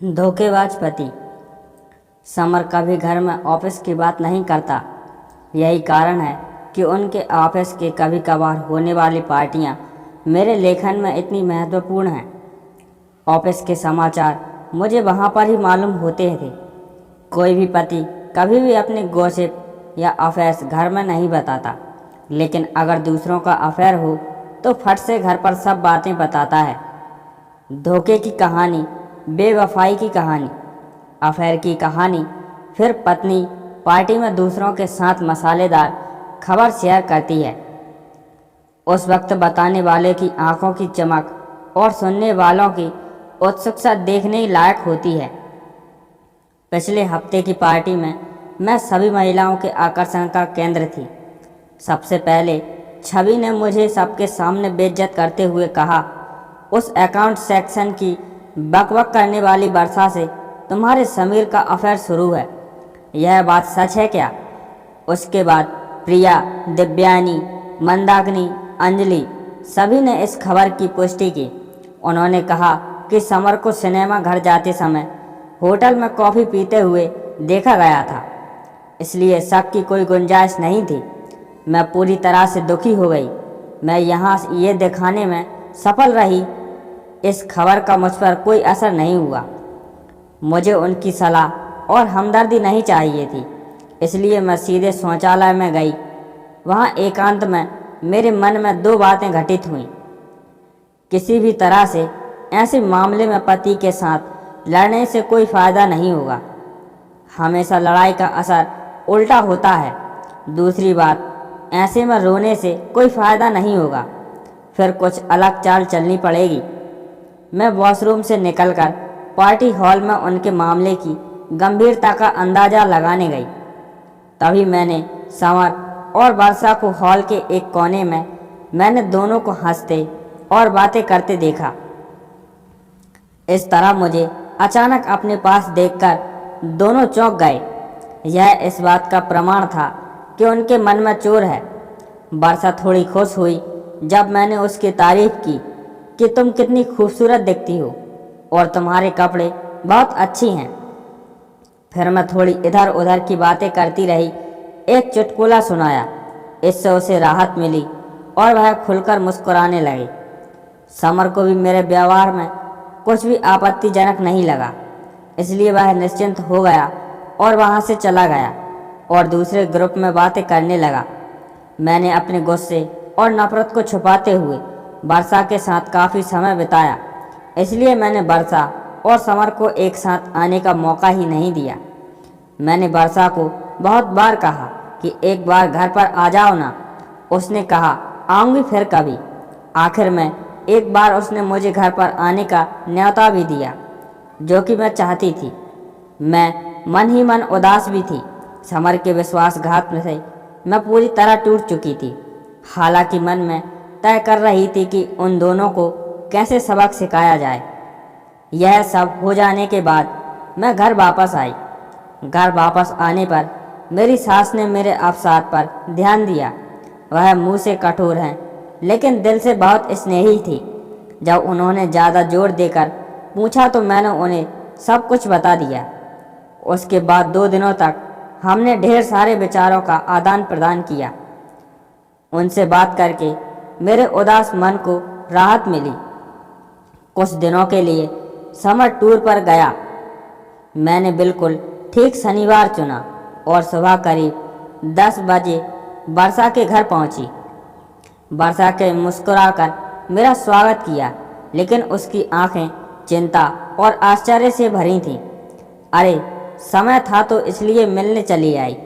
धोखेबाज पति। समर कभी घर में ऑफिस की बात नहीं करता। यही कारण है कि उनके ऑफिस के कभी कभार होने वाली पार्टियां मेरे लेखन में इतनी महत्वपूर्ण हैं। ऑफिस के समाचार मुझे वहां पर ही मालूम होते थे। कोई भी पति कभी भी अपने गॉसिप या अफेयर्स घर में नहीं बताता, लेकिन अगर दूसरों का अफेयर हो तो फट से घर पर सब बातें बताता है। धोखे की कहानी, बेवफाई की कहानी, अफेयर की कहानी, फिर पत्नी पार्टी में दूसरों के साथ मसालेदार खबर शेयर करती है। उस वक्त बताने वाले की आंखों की चमक और सुनने वालों की उत्सुकता देखने लायक होती है। पिछले हफ्ते की पार्टी में मैं सभी महिलाओं के आकर्षण का केंद्र थी। सबसे पहले छवि ने मुझे सबके सामने बेइज्जत करते हुए कहा, उस अकाउंट सेक्शन की बकबक करने वाली वर्षा से तुम्हारे समीर का अफेयर शुरू है, यह बात सच है क्या? उसके बाद प्रिया, दिव्यानी, मंदाकिनी, अंजलि सभी ने इस खबर की पुष्टि की। उन्होंने कहा कि समर को सिनेमा घर जाते समय होटल में कॉफ़ी पीते हुए देखा गया था, इसलिए शक की कोई गुंजाइश नहीं थी। मैं पूरी तरह से दुखी हो गई। मैं यहाँ ये दिखाने में सफल रही इस खबर का मुझ पर कोई असर नहीं हुआ। मुझे उनकी सलाह और हमदर्दी नहीं चाहिए थी, इसलिए मैं सीधे शौचालय में गई। वहाँ एकांत में मेरे मन में दो बातें घटित हुईं। किसी भी तरह से ऐसे मामले में पति के साथ लड़ने से कोई फ़ायदा नहीं होगा। हमेशा लड़ाई का असर उल्टा होता है। दूसरी बात, ऐसे में रोने से कोई फ़ायदा नहीं होगा, फिर कुछ अलग चाल चलनी पड़ेगी। मैं वॉशरूम से निकलकर पार्टी हॉल में उनके मामले की गंभीरता का अंदाज़ा लगाने गई। तभी मैंने समर और वर्षा को हॉल के एक कोने में मैंने दोनों को हंसते और बातें करते देखा। इस तरह मुझे अचानक अपने पास देखकर दोनों चौंक गए। यह इस बात का प्रमाण था कि उनके मन में चोर है। वर्षा थोड़ी खुश हुई जब मैंने उसकी तारीफ की कि तुम कितनी खूबसूरत दिखती हो और तुम्हारे कपड़े बहुत अच्छी हैं। फिर मैं थोड़ी इधर उधर की बातें करती रही। एक चुटकुला सुनाया, इससे उसे राहत मिली और वह खुलकर मुस्कुराने लगी। समर को भी मेरे व्यवहार में कुछ भी आपत्तिजनक नहीं लगा, इसलिए वह निश्चिंत हो गया और वहाँ से चला गया और दूसरे ग्रुप में बातें करने लगा। मैंने अपने गुस्से और नफरत को छुपाते हुए वर्षा के साथ काफ़ी समय बिताया, इसलिए मैंने वर्षा और समर को एक साथ आने का मौका ही नहीं दिया। मैंने वर्षा को बहुत बार कहा कि एक बार घर पर आ जाओ ना। उसने कहा, आऊँगी फिर कभी। आखिर में एक बार उसने मुझे घर पर आने का न्योता भी दिया, जो कि मैं चाहती थी। मैं मन ही मन उदास भी थी। समर के विश्वासघात से मैं पूरी तरह टूट चुकी थी। हालांकि मन में तय कर रही थी कि उन दोनों को कैसे सबक सिखाया जाए। यह सब हो जाने के बाद मैं घर वापस आई। घर वापस आने पर मेरी सास ने मेरे अवसाद पर ध्यान दिया। वह मुंह से कठोर हैं, लेकिन दिल से बहुत स्नेही थी। जब उन्होंने ज़्यादा जोर देकर पूछा तो मैंने उन्हें सब कुछ बता दिया। उसके बाद 2 दिनों तक हमने ढेर सारे विचारों का आदान प्रदान किया। उनसे बात करके मेरे उदास मन को राहत मिली। कुछ दिनों के लिए समर टूर पर गया। मैंने बिल्कुल ठीक शनिवार चुना और सुबह करीब 10 बजे वर्षा के घर पहुंची। वर्षा के मुस्कुराकर मेरा स्वागत किया, लेकिन उसकी आंखें चिंता और आश्चर्य से भरी थीं। अरे, समय था तो इसलिए मिलने चली आई।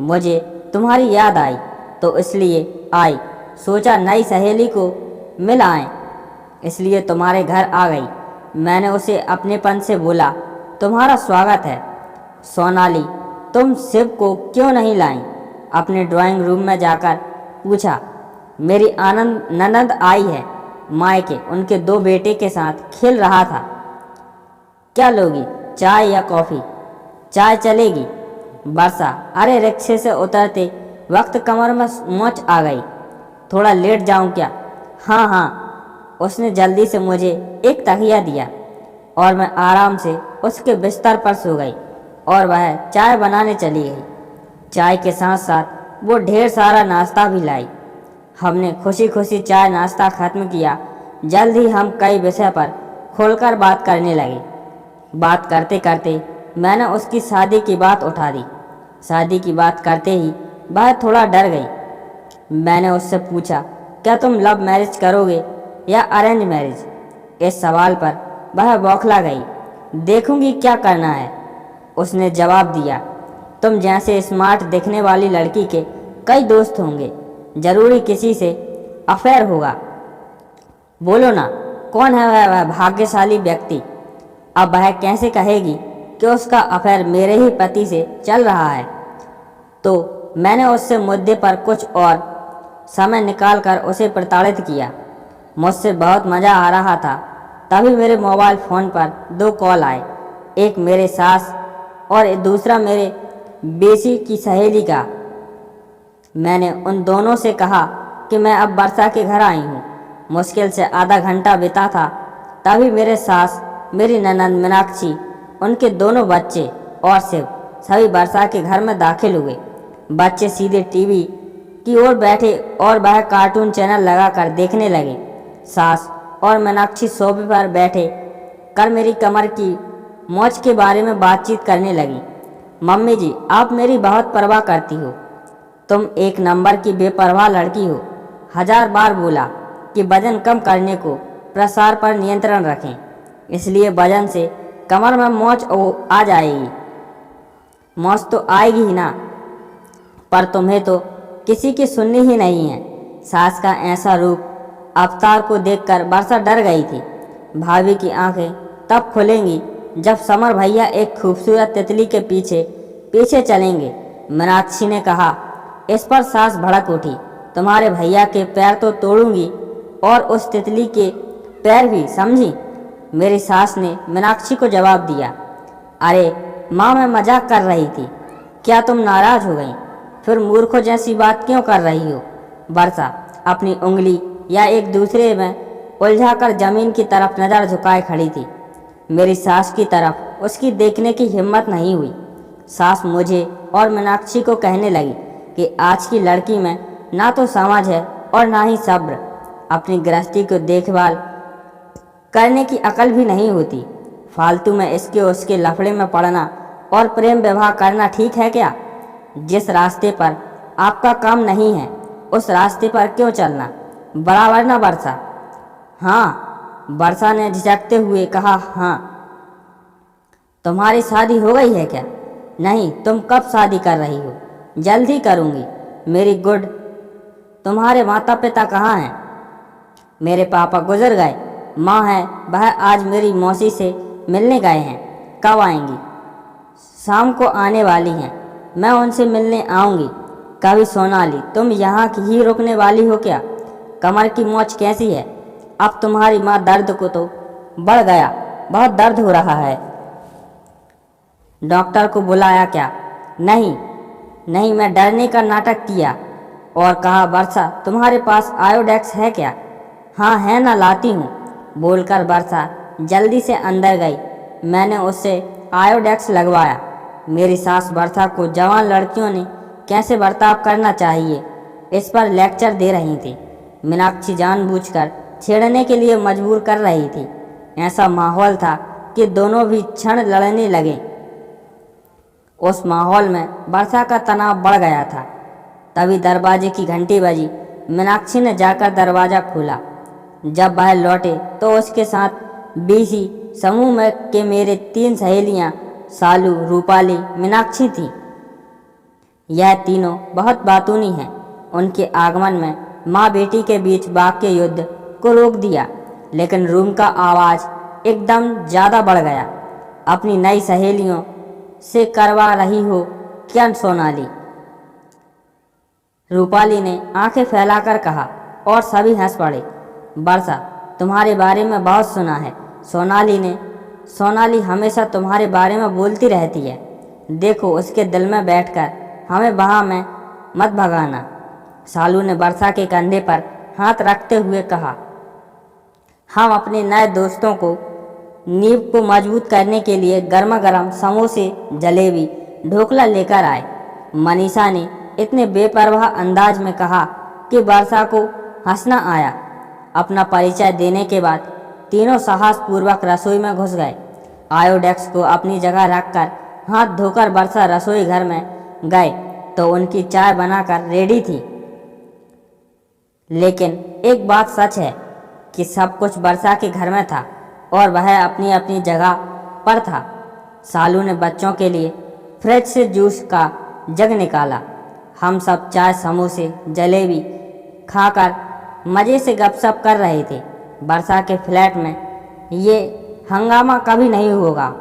मुझे तुम्हारी याद आई तो इसलिए आई। सोचा नई सहेली को मिल आएं, इसलिए तुम्हारे घर आ गई। मैंने उसे अपनेपन से बोला, तुम्हारा स्वागत है। सोनाली, तुम शिव को क्यों नहीं लाई? अपने ड्राइंग रूम में जाकर पूछा। मेरी आनंद ननद आई है, मायके उनके 2 बेटे के साथ खेल रहा था। क्या लोगी, चाय या कॉफ़ी? चाय चलेगी। वर्षा, अरे रिक्शे से उतरते वक्त कमर में मोच आ गई, थोड़ा लेट जाऊं क्या? हाँ। उसने जल्दी से मुझे एक तकिया दिया और मैं आराम से उसके बिस्तर पर सो गई और वह चाय बनाने चली गई। चाय के साथ साथ वो ढेर सारा नाश्ता भी लाई। हमने खुशी खुशी चाय नाश्ता खत्म किया। जल्द ही हम कई विषय पर खुलकर बात करने लगे। बात करते करते मैंने उसकी शादी की बात उठा दी। शादी की बात करते ही वह थोड़ा डर गई। मैंने उससे पूछा, क्या तुम लव मैरिज करोगे या अरेंज मैरिज? इस सवाल पर वह बौखला गई। देखूंगी क्या करना है, उसने जवाब दिया। तुम जैसे स्मार्ट दिखने वाली लड़की के कई दोस्त होंगे, जरूरी किसी से अफेयर होगा। बोलो ना, कौन है वह भाग्यशाली व्यक्ति? अब वह कैसे कहेगी कि उसका अफेयर मेरे ही पति से चल रहा है? तो मैंने उससे मुद्दे पर कुछ और समय निकालकर उसे प्रताड़ित किया। मुझसे बहुत मज़ा आ रहा था। तभी मेरे मोबाइल फ़ोन पर 2 कॉल आए, एक मेरे सास और दूसरा मेरे बेसी की सहेली का। मैंने उन दोनों से कहा कि मैं अब वर्षा के घर आई हूँ। मुश्किल से आधा घंटा बीता था, तभी मेरे सास, मेरी ननंद मीनाक्षी, उनके दोनों बच्चे और शिव सभी वर्षा के घर में दाखिल हुए। बच्चे सीधे टीवी की ओर बैठे और वह कार्टून चैनल लगाकर देखने लगे। सास और मीनाक्षी सोफे पर बैठे कर मेरी कमर की मोच के बारे में बातचीत करने लगी। मम्मी जी, आप मेरी बहुत परवाह करती हो। तुम एक नंबर की बेपरवाह लड़की हो। 1000 बार बोला कि वजन कम करने को प्रसार पर नियंत्रण रखें, इसलिए वजन से कमर में मोच आ जाएगी। मोच तो आएगी ही ना, पर तुम्हें तो किसी की सुननी ही नहीं है। सास का ऐसा रूप अवतार को देखकर वर्षा डर गई थी। भाभी की आंखें तब खुलेंगी जब समर भैया एक खूबसूरत तितली के पीछे पीछे चलेंगे। मीनाक्षी ने कहा। इस पर सास भड़क उठी। तुम्हारे भैया के पैर तो तोड़ूंगी और उस तितली के पैर भी, समझी? मेरी सास ने मीनाक्षी को जवाब दिया। अरे माँ, मैं मजाक कर रही थी। क्या तुम नाराज हो गई? फिर मूर्खों जैसी बात क्यों कर रही हो? वर्षा अपनी उंगली या एक दूसरे में उलझाकर जमीन की तरफ नज़र झुकाए खड़ी थी। मेरी सास की तरफ उसकी देखने की हिम्मत नहीं हुई। सास मुझे और मीनाक्षी को कहने लगी कि आज की लड़की में ना तो समझ है और ना ही सब्र। अपनी गृहस्थी को देखभाल करने की अकल भी नहीं होती। फालतू में इसके उसके लफड़े में पड़ना और प्रेम विवाह करना ठीक है क्या? जिस रास्ते पर आपका काम नहीं है, उस रास्ते पर क्यों चलना? बराबर ना वर्षा? हाँ, वर्षा ने झिझकते हुए कहा। हाँ। तुम्हारी शादी हो गई है क्या? नहीं, तुम कब शादी कर रही हो? जल्द ही करूँगी। मेरी गुड। तुम्हारे माता पिता कहाँ हैं? मेरे पापा गुजर गए। माँ है, वह आज मेरी मौसी से मिलने गए हैं। कब आएंगी? शाम को आने वाली हैं। मैं उनसे मिलने आऊँगी। कभी सोनाली, तुम यहाँ की ही रुकने वाली हो क्या? कमर की मोच कैसी है? अब तुम्हारी माँ दर्द को तो बढ़ गया, बहुत दर्द हो रहा है। डॉक्टर को बुलाया क्या? नहीं नहीं, मैं डरने का नाटक किया और कहा, वर्षा तुम्हारे पास आयोडेक्स है क्या? हाँ है ना, लाती हूँ। बोलकर वर्षा जल्दी से अंदर गई। मैंने उससे आयोडेक्स लगवाया। मेरी सास वर्षा को जवान लड़कियों ने कैसे बर्ताव करना चाहिए इस पर लेक्चर दे रही थी। मीनाक्षी जानबूझकर छेड़ने के लिए मजबूर कर रही थी। ऐसा माहौल था कि दोनों भी क्षण लड़ने लगे। उस माहौल में वर्षा का तनाव बढ़ गया था। तभी दरवाजे की घंटी बजी। मीनाक्षी ने जाकर दरवाज़ा खोला। जब वह लौटे तो उसके साथ बीसी समूह में के मेरे 3 सहेलियां सालू, रूपाली, मीनाक्षी थीं। यह तीनों बहुत बातूनी हैं। उनके आगमन में माँ बेटी के बीच वाक्य युद्ध को रोक दिया, लेकिन रूम का आवाज़ एकदम ज़्यादा बढ़ गया। अपनी नई सहेलियों से करवा रही हो क्या सोनाली? रूपाली ने आंखें फैलाकर कहा और सभी हंस पड़े। वर्षा, तुम्हारे बारे में बहुत सुना है। सोनाली हमेशा तुम्हारे बारे में बोलती रहती है। देखो, उसके दिल में बैठकर हमें वहाँ में मत भगाना। सालू ने वर्षा के कंधे पर हाथ रखते हुए कहा। हम अपने नए दोस्तों को नींव को मजबूत करने के लिए गर्मा गर्म समोसे, जलेबी, ढोकला लेकर आए। मनीषा ने इतने बेपरवाह अंदाज में कहा कि वर्षा को हंसना आया। अपना परिचय देने के बाद तीनों साहसपूर्वक रसोई में घुस गए। आयोडेक्स को अपनी जगह रखकर हाथ धोकर वर्षा रसोई घर में गए तो उनकी चाय बनाकर रेडी थी। लेकिन एक बात सच है कि सब कुछ वर्षा के घर में था और वह अपनी अपनी जगह पर था। सालू ने बच्चों के लिए फ्रिज से जूस का जग निकाला। हम सब चाय, समोसे, जलेबी खाकर मज़े से गपशप कर रहे थे। वर्षा के फ्लैट में ये हंगामा कभी नहीं होगा।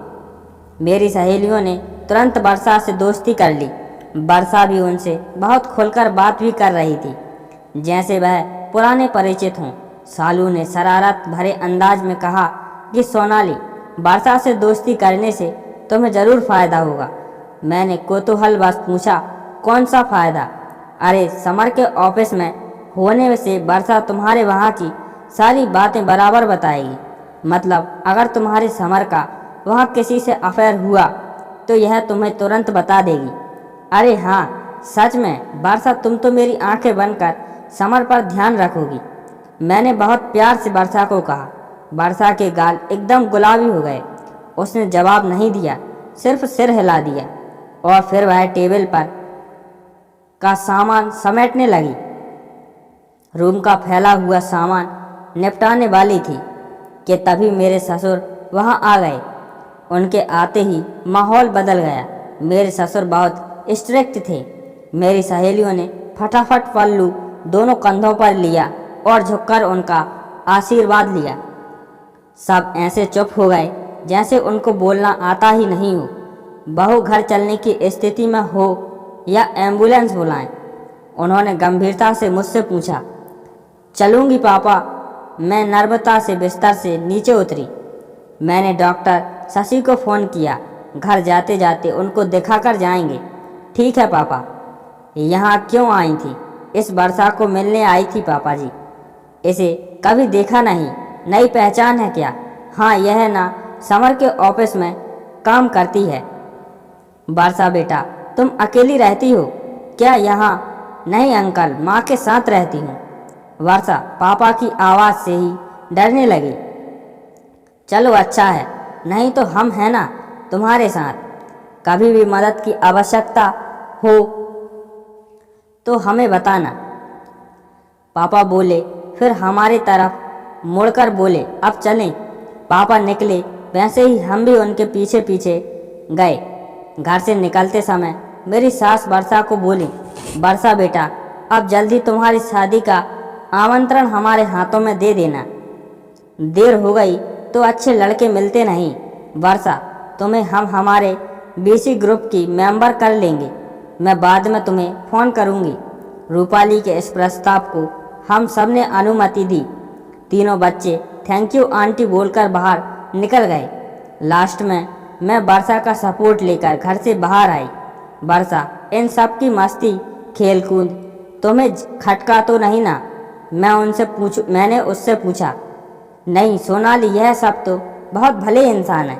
मेरी सहेलियों ने तुरंत वर्षा से दोस्ती कर ली। वर्षा भी उनसे बहुत खुलकर बात भी कर रही थी, जैसे वह पुराने परिचित हों। सालू ने शरारत भरे अंदाज में कहा कि सोनाली, वर्षा से दोस्ती करने से तुम्हें ज़रूर फ़ायदा होगा। मैंने कौतूहलवश पूछा, कौन सा फ़ायदा? अरे, समर के ऑफिस में होने से वर्षा तुम्हारे वहाँ की सारी बातें बराबर बताएगी। मतलब अगर तुम्हारे समर का वहाँ किसी से अफेयर हुआ तो यह तुम्हें तुरंत बता देगी। अरे हाँ, सच में वर्षा, तुम तो मेरी आंखें बनकर समर पर ध्यान रखोगी। मैंने बहुत प्यार से वर्षा को कहा। वर्षा के गाल एकदम गुलाबी हो गए। उसने जवाब नहीं दिया, सिर्फ सिर हिला दिया और फिर वह टेबल पर का सामान समेटने लगी। रूम का फैला हुआ सामान निपटाने वाली थी कि तभी मेरे ससुर वहां आ गए। उनके आते ही माहौल बदल गया। मेरे ससुर बहुत स्ट्रिक्ट थे। मेरी सहेलियों ने फटाफट पल्लू दोनों कंधों पर लिया और झुककर उनका आशीर्वाद लिया। सब ऐसे चुप हो गए जैसे उनको बोलना आता ही नहीं हो। बहू घर चलने की स्थिति में हो या एम्बुलेंस बुलाएं। उन्होंने गंभीरता से मुझसे पूछा। चलूंगी पापा। मैं नर्मता से बिस्तर से नीचे उतरी। मैंने डॉक्टर शशि को फ़ोन किया। घर जाते जाते उनको दिखाकर जाएंगे। ठीक है पापा। यहाँ क्यों आई थी? इस वर्षा को मिलने आई थी पापा जी। इसे कभी देखा नहीं। नई पहचान है क्या? हाँ, यह ना समर के ऑफिस में काम करती है। वर्षा बेटा, तुम अकेली रहती हो क्या यहाँ? नहीं अंकल, माँ के साथ रहती हूँ। वर्षा पापा की आवाज़ से ही डरने लगी। चलो अच्छा है, नहीं तो हम हैं ना तुम्हारे साथ। कभी भी मदद की आवश्यकता हो तो हमें बताना। पापा बोले, फिर हमारी तरफ मुड़कर बोले, अब चलें। पापा निकले, वैसे ही हम भी उनके पीछे पीछे गए। घर से निकलते समय मेरी सास वर्षा को बोली, वर्षा बेटा, अब जल्दी तुम्हारी शादी का आमंत्रण हमारे हाथों में दे देना। देर हो गई तो अच्छे लड़के मिलते नहीं। वर्षा, तुम्हें हम हमारे बीसी ग्रुप की मेंबर कर लेंगे। मैं बाद में तुम्हें फ़ोन करूंगी। रूपाली के इस प्रस्ताव को हम सब ने अनुमति दी। तीनों बच्चे थैंक यू आंटी बोलकर बाहर निकल गए। लास्ट में मैं वर्षा का सपोर्ट लेकर घर से बाहर आई। वर्षा, इन सब की मस्ती खेलकूद तुम्हें खटका तो नहीं ना? मैंने उससे पूछा। नहीं सोनाली, यह सब तो बहुत भले इंसान है,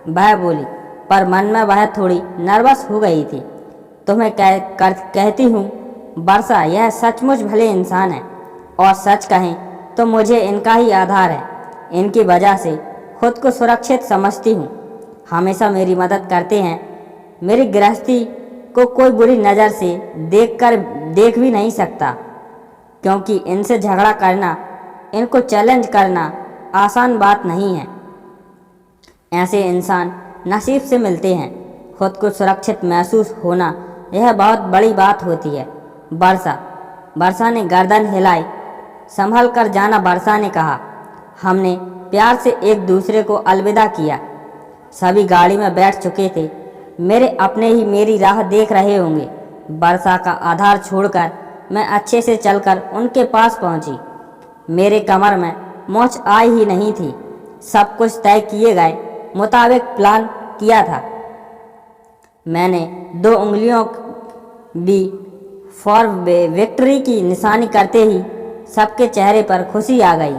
वह बोली, पर मन में वह थोड़ी नर्वस हो गई थी। तुम्हें कहती हूँ वर्षा, यह सचमुच भले इंसान है और सच कहें तो मुझे इनका ही आधार है। इनकी वजह से खुद को सुरक्षित समझती हूँ। हमेशा मेरी मदद करते हैं। मेरी गृहस्थी को कोई बुरी नज़र से देख भी नहीं सकता, क्योंकि इनसे झगड़ा करना, इनको चैलेंज करना आसान बात नहीं है। ऐसे इंसान नसीब से मिलते हैं। खुद को सुरक्षित महसूस होना यह बहुत बड़ी बात होती है। वर्षा ने गर्दन हिलाई। संभल कर जाना, वर्षा ने कहा। हमने प्यार से एक दूसरे को अलविदा किया। सभी गाड़ी में बैठ चुके थे। मेरे अपने ही मेरी राह देख रहे होंगे। वर्षा का आधार छोड़कर मैं अच्छे से चलकर उनके पास पहुंची। मेरे कमर में मोच आई ही नहीं थी। सब कुछ तय किए गए मुताबिक प्लान किया था। मैंने 2 उंगलियों भी फॉर विक्ट्री की निशानी करते ही सबके चेहरे पर खुशी आ गई।